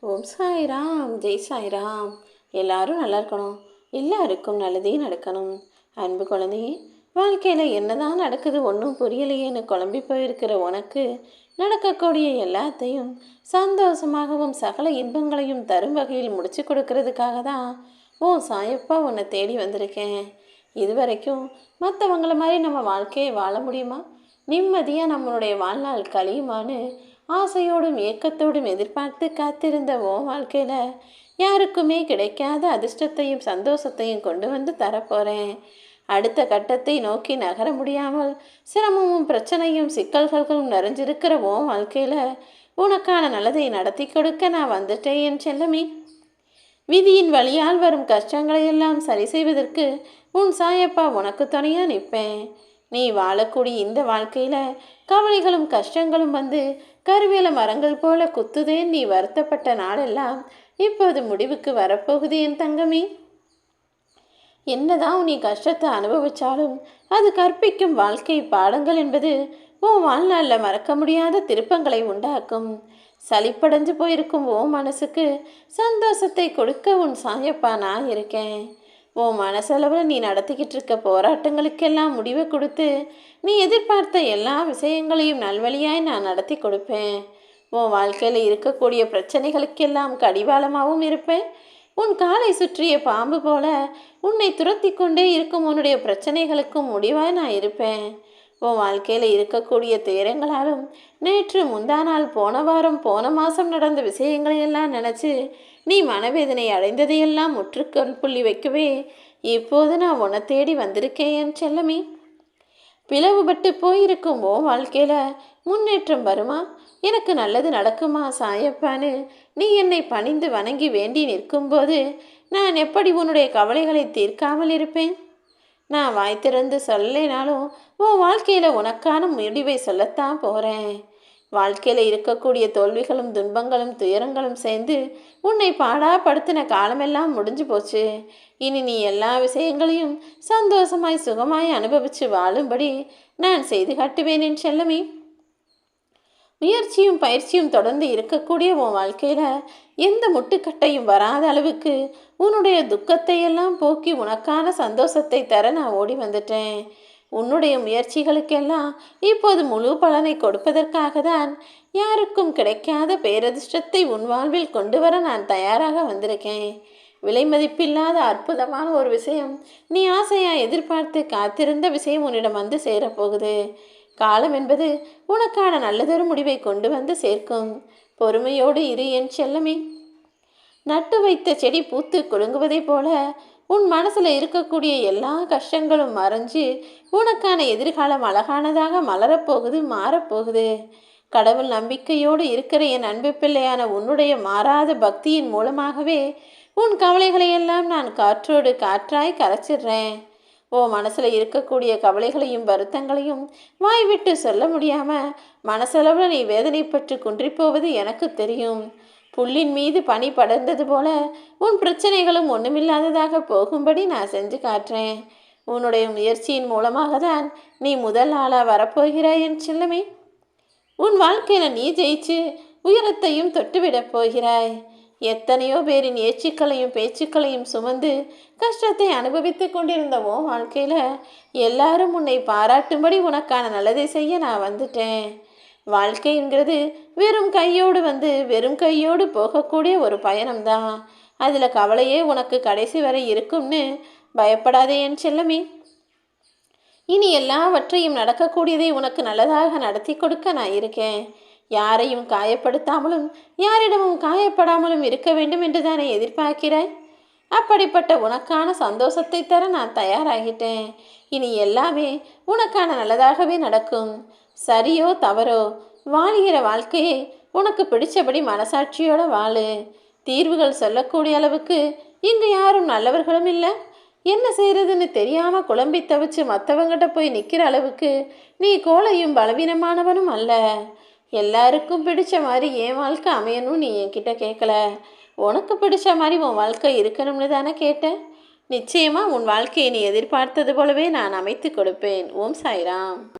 ஓம் சாய்ராம், ஜெய் சாய்ராம். எல்லாரும் நல்லா இருக்கணும், எல்லாருக்கும் நல்லதே நடக்கணும். அன்பு குழந்தையே, வாழ்க்கையில் என்னதான் நடக்குது ஒன்றும் புரியலையேன்னு குழம்பி போயிருக்கிற உனக்கு நடக்கக்கூடிய எல்லாத்தையும் சந்தோஷமாகவும் சகல இன்பங்களையும் தரும் வகையில் முடிச்சு கொடுக்கறதுக்காக தான் ஓ சாயப்பா உன்னை தேடி வந்திருக்கேன். இது வரைக்கும் மற்றவங்கள மாதிரி நம்ம வாழ்க்கையை வாழ முடியுமா? நிம்மதியாக நம்மளுடைய வாழ்நாள் கழியுமான்னு ஆசையோடும் ஏக்கத்தோடும் எதிர்பார்த்து காத்திருந்த ஓ வாழ்க்கையில் யாருக்குமே கிடைக்காத அதிர்ஷ்டத்தையும் சந்தோஷத்தையும் கொண்டு வந்து தரப்போகிறேன். அடுத்த கட்டத்தை நோக்கி நகர முடியாமல் சிரமமும் பிரச்சனையும் சிக்கல்களும் நிறைஞ்சிருக்கிற ஓ வாழ்க்கையில் உனக்கான நல்லதை நடத்தி கொடுக்க நான் வந்துட்டேன் என் செல்லமே. விதியின் வழியால் வரும் கஷ்டங்களை எல்லாம் சரி செய்வதற்கு உன் சாயப்பா உனக்கு துணையாக நிற்பேன். நீ வாழக்கூடிய இந்த வாழ்க்கையில் கவலைகளும் கஷ்டங்களும் வந்து கருவேல மரங்கள் போல குத்துதேன் நீ வருத்தப்பட்ட நாளெல்லாம் இப்போது முடிவுக்கு வரப்போகுது என் தங்கமே. என்னதான் நீ கஷ்டத்தை அனுபவிச்சாலும் அது கற்பிக்கும் வாழ்க்கை பாடங்கள் என்பது உன் வாழ்நாளில் மறக்க முடியாத திருப்பங்களை உண்டாக்கும். சலிப்படைஞ்சு போயிருக்கும் ஓ மனசுக்கு சந்தோஷத்தை கொடுக்க உன் சாயப்பா நான் இருக்கேன். உன் மனசளவில் நீ நடத்திக்கிட்டு இருக்க போராட்டங்களுக்கெல்லாம் முடிவை கொடுத்து நீ எதிர்பார்த்த எல்லா விஷயங்களையும் நல்வழியாய் நான் நடத்தி கொடுப்பேன். உன் வாழ்க்கையில் இருக்கக்கூடிய பிரச்சனைகளுக்கெல்லாம் கடிவாளமாகவும் இருப்பேன். உன் காலை சுற்றிய பாம்பு போல உன்னை துரத்தி கொண்டே இருக்கும் உன்னுடைய பிரச்சனைகளுக்கும் முடிவாய் நான் இருப்பேன். உன் வாழ்க்கையில் இருக்கக்கூடிய துயரங்களாலும் நேற்று முந்தானால் போன வாரம் போன மாதம் நடந்த விஷயங்களையெல்லாம் நினச்சி நீ மனவேதனை அடைந்ததையெல்லாம் முற்றுக்கண் புள்ளி வைக்கவே இப்போது நான் உன்னை தேடி வந்திருக்கேன் என் செல்லமே. பிளவுபட்டு போயிருக்கும் ஓ வாழ்க்கையில் முன்னேற்றம் வருமா? எனக்கு நல்லது நடக்குமா சாயப்பான்னு நீ என்னை பணிந்து வணங்கி வேண்டி நிற்கும்போது நான் எப்படி உன்னுடைய கவலைகளை தீர்க்காமல் இருப்பேன்? நான் வாய் திறந்து சொல்லலைனாலும் உன் வாழ்க்கையில் உனக்கான முடிவை சொல்லத்தான் போகிறேன். வாழ்க்கையில் இருக்கக்கூடிய தோல்விகளும் துன்பங்களும் துயரங்களும் சேர்ந்து உன்னை பாடாப்படுத்தின காலமெல்லாம் முடிஞ்சு போச்சு. இனி நீ எல்லா விஷயங்களையும் சந்தோஷமாய் சுகமாய் அனுபவித்து வாழும்படி நான் செய்து காட்டுவேன் என் செல்லமே. முயற்சியும் பயிற்சியும் தொடர்ந்து இருக்கக்கூடிய உன் வாழ்க்கையில் எந்த முட்டுக்கட்டையும் வராத அளவுக்கு உன்னுடைய துக்கத்தை எல்லாம் போக்கி உனக்கான சந்தோஷத்தை தர நான் ஓடி வந்துட்டேன். உன்னுடைய முயற்சிகளுக்கெல்லாம் இப்போது முழு பலனை கொடுப்பதற்காக தான் யாருக்கும் கிடைக்காத பேரதிர்ஷ்டத்தை உன் வாழ்வில் கொண்டு வர நான் தயாராக வந்திருக்கேன். விலை மதிப்பில்லாத அற்புதமான ஒரு விஷயம், நீ ஆசையாக எதிர்பார்த்து காத்திருந்த விஷயம் உன்னிடம் வந்து சேரப்போகுது. காலம் என்பது உனக்கான நல்லதொரு முடிவை கொண்டு வந்து சேர்க்கும். பொறுமையோடு இரு என் செல்லமே. நட்டு வைத்த செடி பூத்து குலுங்குவதை போல உன் மனசில் இருக்கக்கூடிய எல்லா கஷ்டங்களும் மறைஞ்சு உனக்கான எதிர்காலம் அழகானதாக மலரப்போகுது, மாறப்போகுது. கடவுள் நம்பிக்கையோடு இருக்கிற என் அன்பு பிள்ளையான உன்னுடைய மாறாத பக்தியின் மூலமாகவே உன் கவலைகளையெல்லாம் நான் காற்றோடு காற்றாய் கரைச்சிடுறேன். ஓ மனசில் இருக்கக்கூடிய கவலைகளையும் வருத்தங்களையும் வாய் விட்டு சொல்ல முடியாமல் மனசளவில் நீ வேதனைப்பட்டு குன்றிப்போவது எனக்கு தெரியும். புல்லின் மீது பனி படர்ந்தது போல உன் பிரச்சனைகளும் ஒன்றுமில்லாததாக போகும்படி நான் செஞ்சு காட்டுறேன். உன்னுடைய முயற்சியின் மூலமாக தான் நீ முதல் ஆளாக வரப்போகிறாய் என் செல்லமே. உன் வாழ்க்கையில் நீ ஜெயிச்சு உயரத்தையும் தொட்டுவிடப் போகிறாய். எத்தனையோ பேரின் ஏச்சுக்களையும் பேச்சுக்களையும் சுமந்து கஷ்டத்தை அனுபவித்து கொண்டிருந்த உன் வாழ்க்கையில் எல்லாரும் உன்னை பாராட்டும்படி உனக்கான நல்லதை செய்ய நான் வந்துட்டேன். வாழ்க்கைங்கிறது வெறும் கையோடு வந்து வெறும் கையோடு போகக்கூடிய ஒரு பயணம்தான். அதில் கவலையே உனக்கு கடைசி வரை இருக்கும்னு பயப்படாதே என் செல்லமே. இனி எல்லாவற்றையும் நடக்கக்கூடியதை உனக்கு நல்லதாக நடத்தி கொடுக்க நான் இருக்கேன். யாரையும் காயப்படுத்தாமலும் யாரிடமும் காயப்படாமலும் இருக்க வேண்டும் என்று தானே எதிர்பார்க்கிறாய்? அப்படிப்பட்ட உனக்கான சந்தோஷத்தை தர நான் தயாராகிட்டேன். இனி எல்லாமே உனக்கான நல்லதாகவே நடக்கும். சரியோ தவறோ வாழ்கிற வாழ்க்கையை உனக்கு பிடிச்சபடி மனசாட்சியோட வாழு. தீர்வுகள் சொல்லக்கூடிய அளவுக்கு இங்கு யாரும் நல்லவர்களும் இல்லை. என்ன செய்யறதுன்னு தெரியாமல் குழம்பி தவிச்சு மற்றவங்கிட்ட போய் நிற்கிற அளவுக்கு நீ கோழையும் பலவீனமானவனும் அல்ல. எல்லாருக்கும் பிடிச்ச மாதிரி என் வாழ்க்கை அமையணும் நீ என்கிட்ட கேட்கல. உனக்கு பிடிச்ச மாதிரி உன் வாழ்க்கை இருக்கணும்னு தானே கேட்டேன். நிச்சயமாக உன் வாழ்க்கையை நீ எதிர்பார்த்தது போலவே நான் அமைத்து கொடுப்பேன். ஓம் சாய்ராம்.